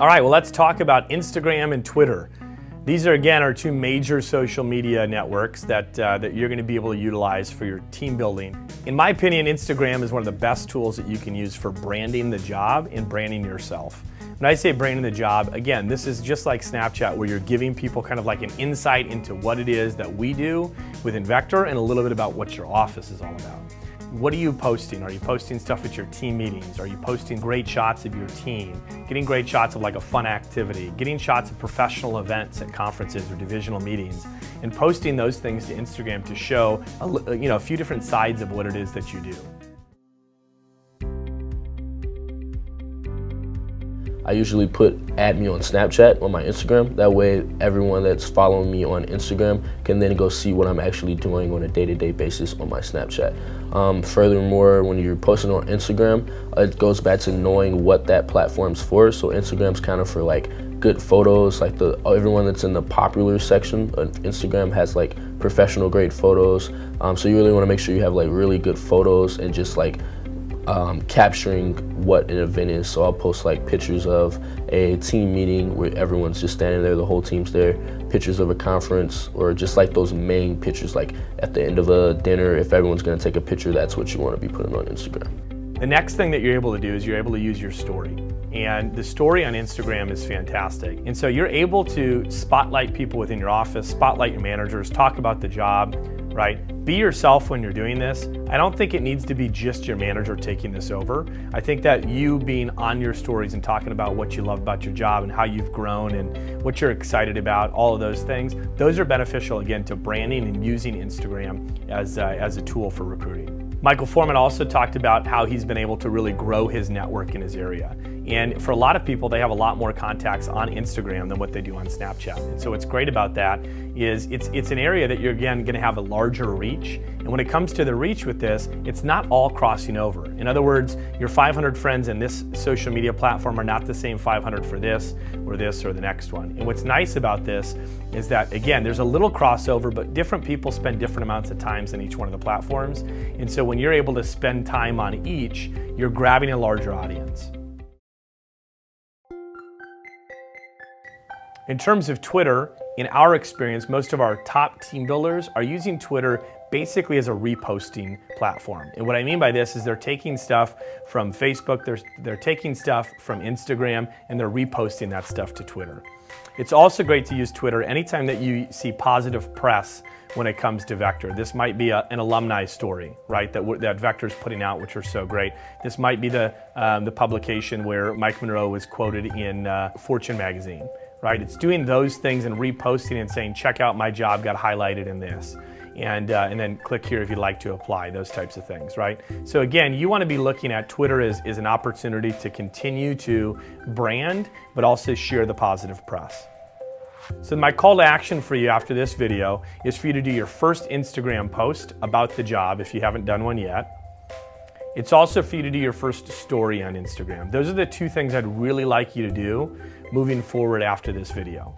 All right, well, let's talk about Instagram and Twitter. These are, again, our two major social media networks that you're going to be able to utilize for your team building. In my opinion, Instagram is one of the best tools that you can use for branding the job and branding yourself. When I say branding the job, again, this is just like Snapchat, where you're giving people kind of like an insight into what it is that we do with Invector and a little bit about what your office is all about. What are you posting? Are you posting stuff at your team meetings? Are you posting great shots of your team? Getting great shots of like a fun activity? Getting shots of professional events at conferences or divisional meetings? And posting those things to Instagram to show a few different sides of what it is that you do. I usually put "add me on Snapchat" on my Instagram. That way everyone that's following me on Instagram can then go see what I'm actually doing on a day-to-day basis on my Snapchat. Furthermore, when you're posting on Instagram, it goes back to knowing what that platform's for. So Instagram's kind of for like good photos, like everyone that's in the popular section of Instagram has like professional grade photos. So you really want to make sure you have like really good photos and just like capturing what an event is. So I'll post like pictures of a team meeting where everyone's just standing there, the whole team's there, pictures of a conference, or just like those main pictures, like at the end of a dinner, if everyone's gonna take a picture, that's what you wanna be putting on Instagram. The next thing that you're able to do is you're able to use your story. And the story on Instagram is fantastic. And so you're able to spotlight people within your office, spotlight your managers, talk about the job, right? Be yourself when you're doing this. I don't think it needs to be just your manager taking this over. I think that you being on your stories and talking about what you love about your job and how you've grown and what you're excited about, all of those things, those are beneficial, again, to branding and using Instagram as a tool for recruiting. Michael Foreman also talked about how he's been able to really grow his network in his area. And for a lot of people, they have a lot more contacts on Instagram than what they do on Snapchat. And so what's great about that is it's an area that you're, again, going to have a larger reach. And when it comes to the reach with this, it's not all crossing over. In other words, your 500 friends in this social media platform are not the same 500 for this or the next one. And what's nice about this is that, again, there's a little crossover, but different people spend different amounts of times in each one of the platforms. And so when you're able to spend time on each, you're grabbing a larger audience. In terms of Twitter, in our experience, most of our top team builders are using Twitter basically as a reposting platform. And what I mean by this is they're taking stuff from Facebook, they're taking stuff from Instagram, and they're reposting that stuff to Twitter. It's also great to use Twitter anytime that you see positive press when it comes to Vector. This might be an alumni story, right, that Vector's putting out, which are so great. This might be the publication where Mike Monroe was quoted in Fortune magazine, right? It's doing those things and reposting and saying, check out my job, got highlighted in this. And then click here if you'd like to apply, those types of things, right? So again, you want to be looking at Twitter as an opportunity to continue to brand, but also share the positive press. So my call to action for you after this video is for you to do your first Instagram post about the job if you haven't done one yet. It's also for you to do your first story on Instagram. Those are the two things I'd really like you to do moving forward after this video.